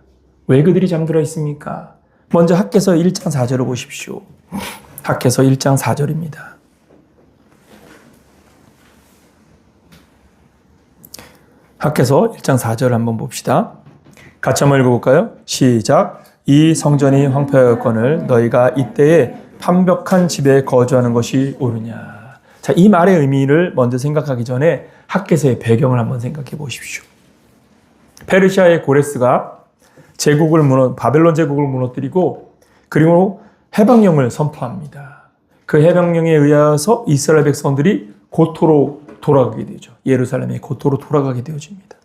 왜 그들이 잠들어 있습니까? 먼저 학개서 1장 4절을 보십시오. 학개서 1장 4절입니다. 학개서 1장 4절 한번 봅시다. 같이 한번 읽어볼까요? 시작. 이 성전이 황폐하였거늘 너희가 이때에 판벽한 집에 거주하는 것이 옳으냐. 자, 이 말의 의미를 먼저 생각하기 전에 학개서의 배경을 한번 생각해 보십시오. 페르시아의 고레스가 바벨론 제국을 무너뜨리고 그리고 해방령을 선포합니다. 그 해방령에 의하여서 이스라엘 백성들이 고토로 돌아가게 되죠. 예루살렘의 고토로 돌아가게 되어집니다.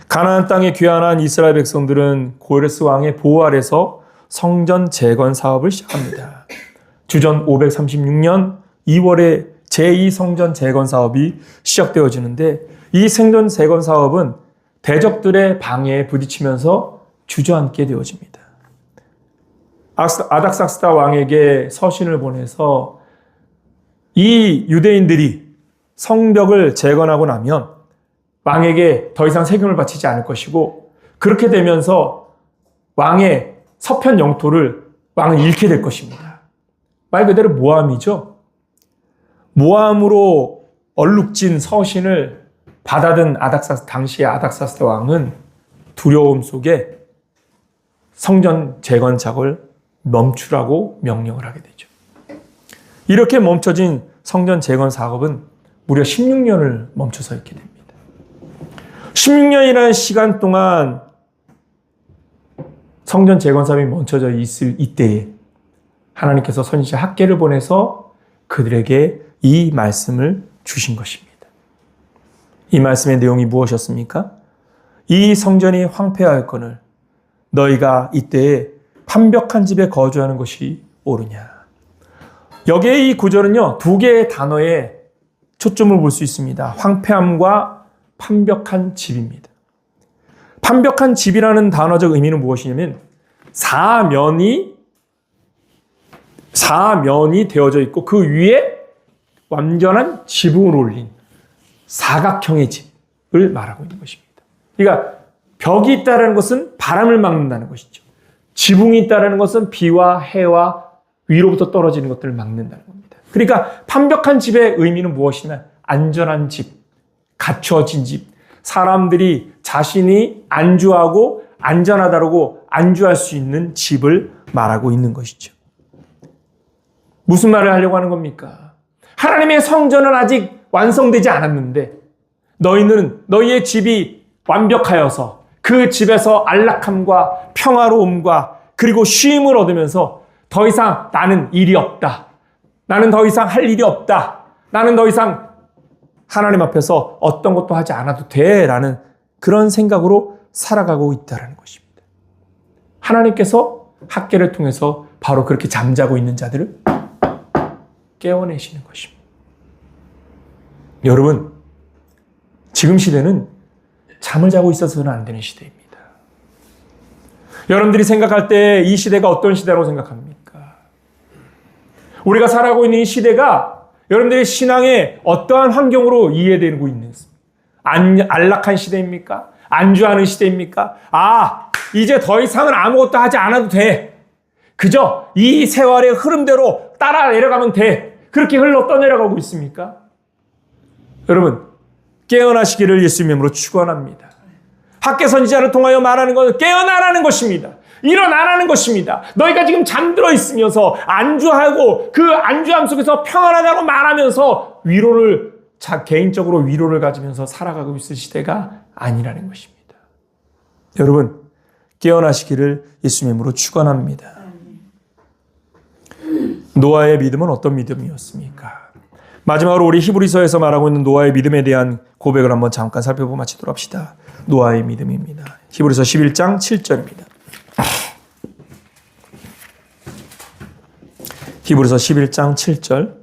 가나안 땅에 귀환한 이스라엘 백성들은 고레스 왕의 보호 아래서 성전 재건 사업을 시작합니다. 주전 536년 2월에 제2성전 재건 사업이 시작되어지는데 이 성전 재건 사업은 대적들의 방해에 부딪히면서 주저앉게 되어집니다. 아닥사스다 왕에게 서신을 보내서 이 유대인들이 성벽을 재건하고 나면 왕에게 더 이상 세금을 바치지 않을 것이고 그렇게 되면서 왕의 서편 영토를 왕은 잃게 될 것입니다. 말 그대로 모함이죠. 모함으로 얼룩진 서신을 받아든 당시의 아닥사스다 왕은 두려움 속에 성전 재건 작업을 멈추라고 명령을 하게 되죠. 이렇게 멈춰진 성전 재건 작업은 무려 16년을 멈춰서 있게 됩니다. 16년이라는 시간 동안 성전 재건 사업이 멈춰져 있을 이때에 하나님께서 선지자 학개를 보내서 그들에게 이 말씀을 주신 것입니다. 이 말씀의 내용이 무엇이었습니까? 이 성전이 황폐하였거늘 너희가 이때에 판벽한 집에 거주하는 것이 옳으냐. 여기에 이 구절은요, 두 개의 단어에 초점을 볼 수 있습니다. 황폐함과 판벽한 집입니다. 판벽한 집이라는 단어적 의미는 무엇이냐면 사면이 되어져 있고 그 위에 완전한 지붕을 올린 사각형의 집을 말하고 있는 것입니다. 그러니까 벽이 있다는 것은 바람을 막는다는 것이죠. 지붕이 있다는 것은 비와 해와 위로부터 떨어지는 것들을 막는다는 겁니다. 그러니까 판벽한 집의 의미는 무엇이냐? 안전한 집, 갖춰진 집, 사람들이 자신이 안주하고 안전하다고 안주할 수 있는 집을 말하고 있는 것이죠. 무슨 말을 하려고 하는 겁니까? 하나님의 성전은 아직 완성되지 않았는데 너희의 집이 완벽하여서 그 집에서 안락함과 평화로움과 그리고 쉼을 얻으면서 더 이상 나는 일이 없다. 나는 더 이상 할 일이 없다. 나는 더 이상 하나님 앞에서 어떤 것도 하지 않아도 돼. 라는 그런 생각으로 살아가고 있다는 것입니다. 하나님께서 학개를 통해서 바로 그렇게 잠자고 있는 자들을 깨워내시는 것입니다. 여러분, 지금 시대는 잠을 자고 있어서는 안 되는 시대입니다. 여러분들이 생각할 때 이 시대가 어떤 시대라고 생각합니까? 우리가 살아가고 있는 이 시대가 여러분들의 신앙에 어떠한 환경으로 이해되고 있는 안락한 시대입니까? 안주하는 시대입니까? 이제 더 이상은 아무것도 하지 않아도 돼. 그저 이 세월의 흐름대로 따라 내려가면 돼. 그렇게 흘러 떠내려가고 있습니까? 여러분, 깨어나시기를 예수님의 이름으로 축원합니다. 학개 선지자를 통하여 말하는 것은 깨어나라는 것입니다. 일어나라는 것입니다. 너희가 지금 잠들어 있으면서 안주하고 그 안주함 속에서 평안하다고 말하면서 개인적으로 위로를 가지면서 살아가고 있을 시대가 아니라는 것입니다. 여러분, 깨어나시기를 예수님의 이름으로 축원합니다. 노아의 믿음은 어떤 믿음이었습니까? 마지막으로 우리 히브리서에서 말하고 있는 노아의 믿음에 대한 고백을 한번 잠깐 살펴보고 마치도록 합시다. 노아의 믿음입니다. 히브리서 11장 7절입니다. 히브리서 11장 7절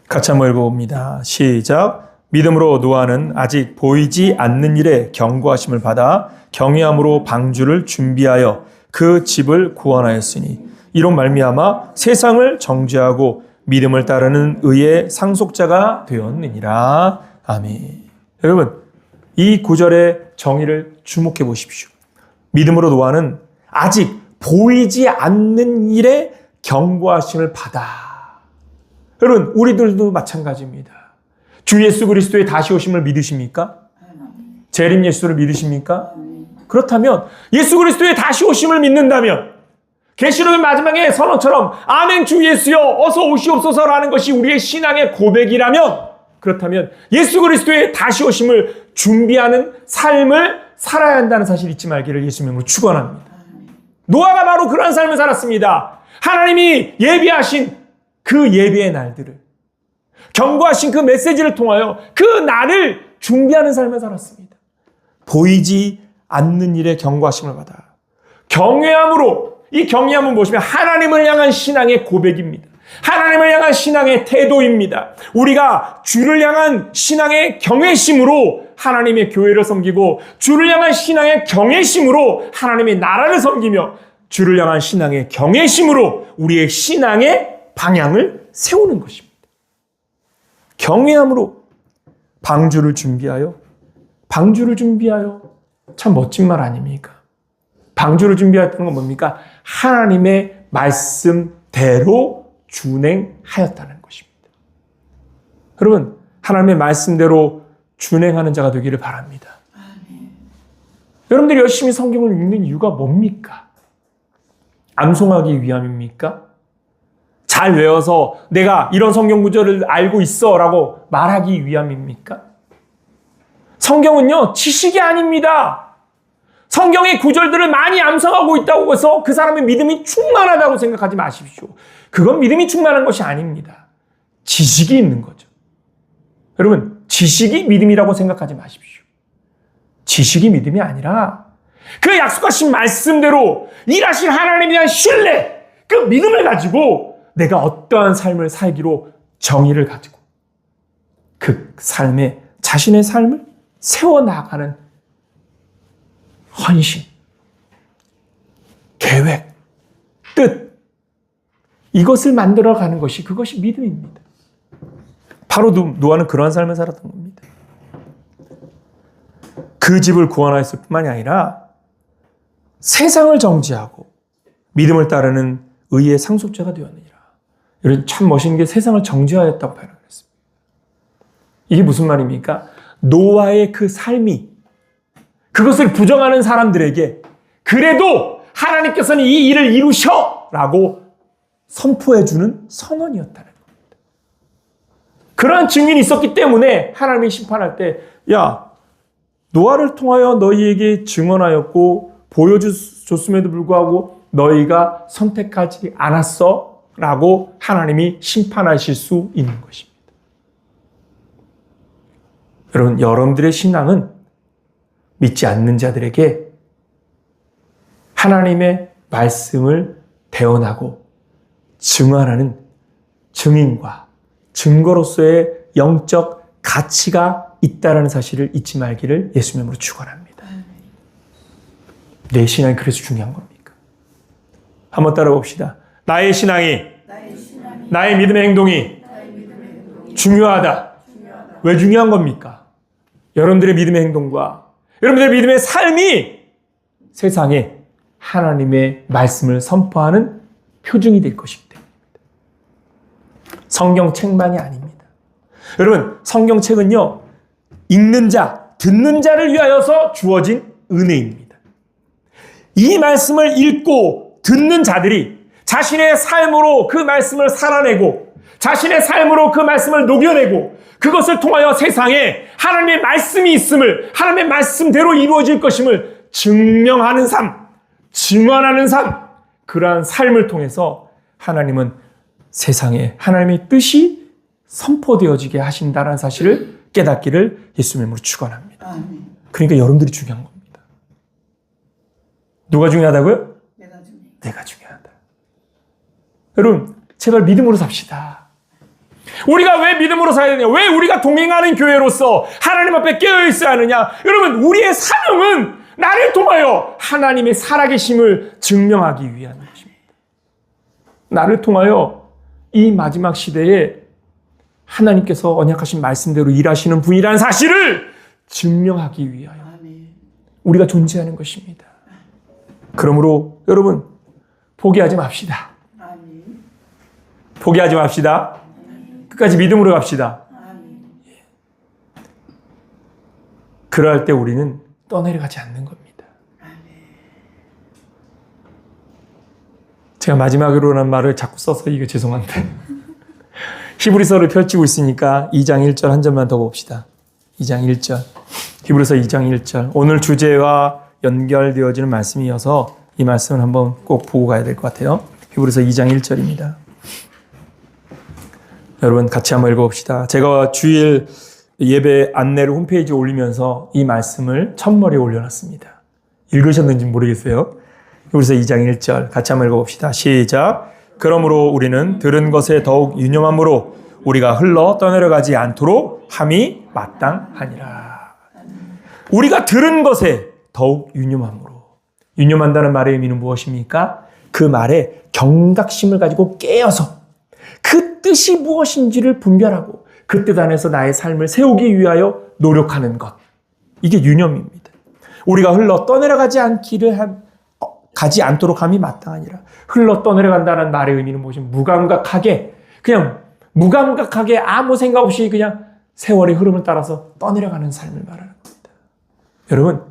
같이 한번 읽어봅니다. 시작. 믿음으로 노아는 아직 보이지 않는 일에 경고하심을 받아 경외함으로 방주를 준비하여 그 집을 구원하였으니 이로 말미암아 세상을 정죄하고 믿음을 따르는 의의 상속자가 되었느니라. 아멘. 여러분, 이 구절의 정의를 주목해 보십시오. 믿음으로 노아는 아직 보이지 않는 일에 경고하심을 받아. 여러분, 우리들도 마찬가지입니다. 주 예수 그리스도의 다시 오심을 믿으십니까? 재림 예수를 믿으십니까? 그렇다면 예수 그리스도의 다시 오심을 믿는다면 계시록의 마지막에 선언처럼 아멘 주 예수여 어서 오시옵소서라는 것이 우리의 신앙의 고백이라면, 그렇다면 예수 그리스도의 다시 오심을 준비하는 삶을 살아야 한다는 사실 잊지 말기를 예수님으로 축원합니다. 노아가 바로 그런 삶을 살았습니다. 하나님이 예비하신 그 예비의 날들을, 경고하신 그 메시지를 통하여 그 날을 준비하는 삶을 살았습니다. 보이지 않는 일에 경고하심을 받아 경외함으로, 이 경외함은 무엇이며 하나님을 향한 신앙의 고백입니다. 하나님을 향한 신앙의 태도입니다. 우리가 주를 향한 신앙의 경외심으로 하나님의 교회를 섬기고, 주를 향한 신앙의 경외심으로 하나님의 나라를 섬기며, 주를 향한 신앙의 경외심으로 우리의 신앙의 방향을 세우는 것입니다. 경외함으로 방주를 준비하여 참 멋진 말 아닙니까? 방주를 준비했다는 건 뭡니까? 하나님의 말씀대로 준행하였다는 것입니다. 여러분, 하나님의 말씀대로 준행하는 자가 되기를 바랍니다. 여러분들이 열심히 성경을 읽는 이유가 뭡니까? 암송하기 위함입니까? 잘 외워서 내가 이런 성경 구절을 알고 있어 라고 말하기 위함입니까? 성경은요, 지식이 아닙니다. 성경의 구절들을 많이 암송하고 있다고 해서 그 사람의 믿음이 충만하다고 생각하지 마십시오. 그건 믿음이 충만한 것이 아닙니다. 지식이 있는 거죠. 여러분, 지식이 믿음이라고 생각하지 마십시오. 지식이 믿음이 아니라 그 약속하신 말씀대로 일하신 하나님에 대한 신뢰, 그 믿음을 가지고 내가 어떠한 삶을 살기로 정의를 가지고 그 삶에 자신의 삶을 세워나가는 헌신, 계획, 뜻, 이것을 만들어가는 것이, 그것이 믿음입니다. 바로 노아는 그러한 삶을 살았던 겁니다. 그 집을 구원하였을 뿐만이 아니라 세상을 정죄하고 믿음을 따르는 의의 상속자가 되었느니라. 여러분, 참 멋있는 게 세상을 정죄하였다고 발언했습니다. 이게 무슨 말입니까? 노아의 그 삶이 그것을 부정하는 사람들에게 그래도 하나님께서는 이 일을 이루셔! 라고 선포해주는 선언이었다는 겁니다. 그러한 증인이 있었기 때문에 하나님이 심판할 때, 야, 노아를 통하여 너희에게 증언하였고 보여줬음에도 불구하고 너희가 선택하지 않았어? 라고 하나님이 심판하실 수 있는 것입니다. 여러분, 여러분들의 신앙은 믿지 않는 자들에게 하나님의 말씀을 대언하고 증언하는 증인과 증거로서의 영적 가치가 있다라는 사실을 잊지 말기를 예수님으로 축원합니다. 내 신앙이 그래서 중요한 겁니까? 한번 따라 봅시다. 나의 신앙이 나의 믿음의 행동이 중요하다. 왜 중요한 겁니까? 여러분들의 믿음의 행동과 여러분들의 믿음의 삶이 세상에 하나님의 말씀을 선포하는 표징이 될 것이기 때문입니다. 성경책만이 아닙니다. 여러분, 성경책은요, 읽는 자, 듣는 자를 위하여서 주어진 은혜입니다. 이 말씀을 읽고 듣는 자들이 자신의 삶으로 그 말씀을 살아내고 자신의 삶으로 그 말씀을 녹여내고 그것을 통하여 세상에 하나님의 말씀이 있음을, 하나님의 말씀대로 이루어질 것임을 증명하는 삶, 증언하는 삶, 그러한 삶을 통해서 하나님은 세상에 하나님의 뜻이 선포되어지게 하신다는 사실을 깨닫기를 예수님으로 축원합니다. 그러니까 여러분들이 중요한 겁니다. 누가 중요하다고요? 내가 중요하다. 여러분, 제발 믿음으로 삽시다. 우리가 왜 믿음으로 살아야 되냐? 왜 우리가 동행하는 교회로서 하나님 앞에 깨어 있어야 하느냐? 여러분, 우리의 사명은 나를 통하여 하나님의 살아계심을 증명하기 위한 것입니다. 나를 통하여 이 마지막 시대에 하나님께서 언약하신 말씀대로 일하시는 분이라는 사실을 증명하기 위하여 우리가 존재하는 것입니다. 그러므로 여러분, 포기하지 맙시다. 포기하지 맙시다. 끝까지 믿음으로 갑시다. 그럴 때 우리는 떠내려가지 않는 겁니다. 제가 마지막으로라는 말을 자꾸 써서 이거 죄송한데 히브리서를 펼치고 있으니까 2장 1절 한 절만 더 봅시다. 2장 1절. 히브리서 2장 1절. 오늘 주제와 연결되어지는 말씀이어서 이 말씀을 한번 꼭 보고 가야 될 것 같아요. 히브리서 2장 1절입니다. 여러분 같이 한번 읽어봅시다. 제가 주일 예배 안내를 홈페이지에 올리면서 이 말씀을 첫머리에 올려놨습니다. 읽으셨는지 모르겠어요. 히브리서 2장 1절 같이 한번 읽어봅시다. 시작. 그러므로 우리는 들은 것에 더욱 유념함으로 우리가 흘러 떠내려가지 않도록 함이 마땅하니라. 우리가 들은 것에 더욱 유념함으로. 유념한다는 말의 의미는 무엇입니까? 그 말에 경각심을 가지고 깨어서 그 뜻이 무엇인지를 분별하고 그 뜻 안에서 나의 삶을 세우기 위하여 노력하는 것. 이게 유념입니다. 우리가 흘러 떠내려가지 가지 않도록 함이 마땅하니라. 흘러 떠내려간다는 말의 의미는 무엇이냐면 무감각하게, 그냥 무감각하게 아무 생각 없이 그냥 세월의 흐름을 따라서 떠내려가는 삶을 말하는 겁니다. 여러분,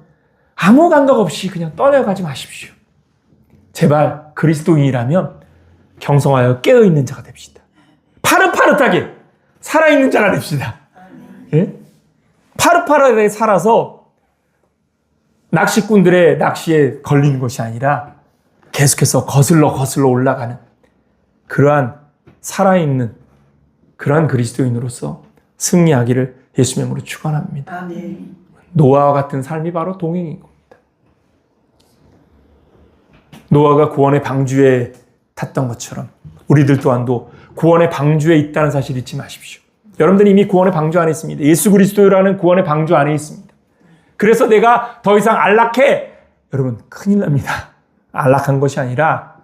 아무 감각 없이 그냥 떠내려가지 마십시오. 제발 그리스도인이라면 경성하여 깨어있는 자가 됩시다. 파릇파릇하게 살아있는 자가 됩시다. 예? 파릇파릇하게 살아서 낚시꾼들의 낚시에 걸리는 것이 아니라 계속해서 거슬러 올라가는 그러한 살아있는 그러한 그리스도인으로서 승리하기를 예수님의 이름으로 축원합니다. 아멘. 노아와 같은 삶이 바로 동행인 겁니다. 노아가 구원의 방주에 탔던 것처럼 우리들 또한도 구원의 방주에 있다는 사실 잊지 마십시오. 여러분들이 이미 구원의 방주 안에 있습니다. 예수 그리스도라는 구원의 방주 안에 있습니다. 그래서 내가 더 이상 안락해. 여러분, 큰일 납니다. 안락한 것이 아니라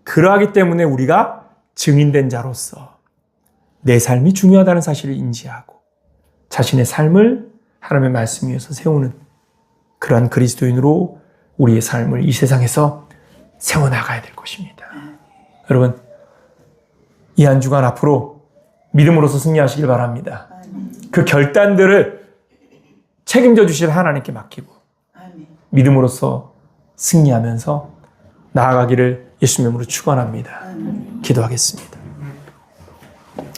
그러하기 때문에 우리가 증인된 자로서 내 삶이 중요하다는 사실을 인지하고 자신의 삶을 하나님의 말씀 위에서 세우는 그러한 그리스도인으로 우리의 삶을 이 세상에서 세워나가야 될 것입니다. 여러분, 이 한 주간 앞으로 믿음으로서 승리하시길 바랍니다. 그 결단들을 책임져 주실 하나님께 맡기고 믿음으로써 승리하면서 나아가기를 예수님의 이름으로 축원합니다. 기도하겠습니다.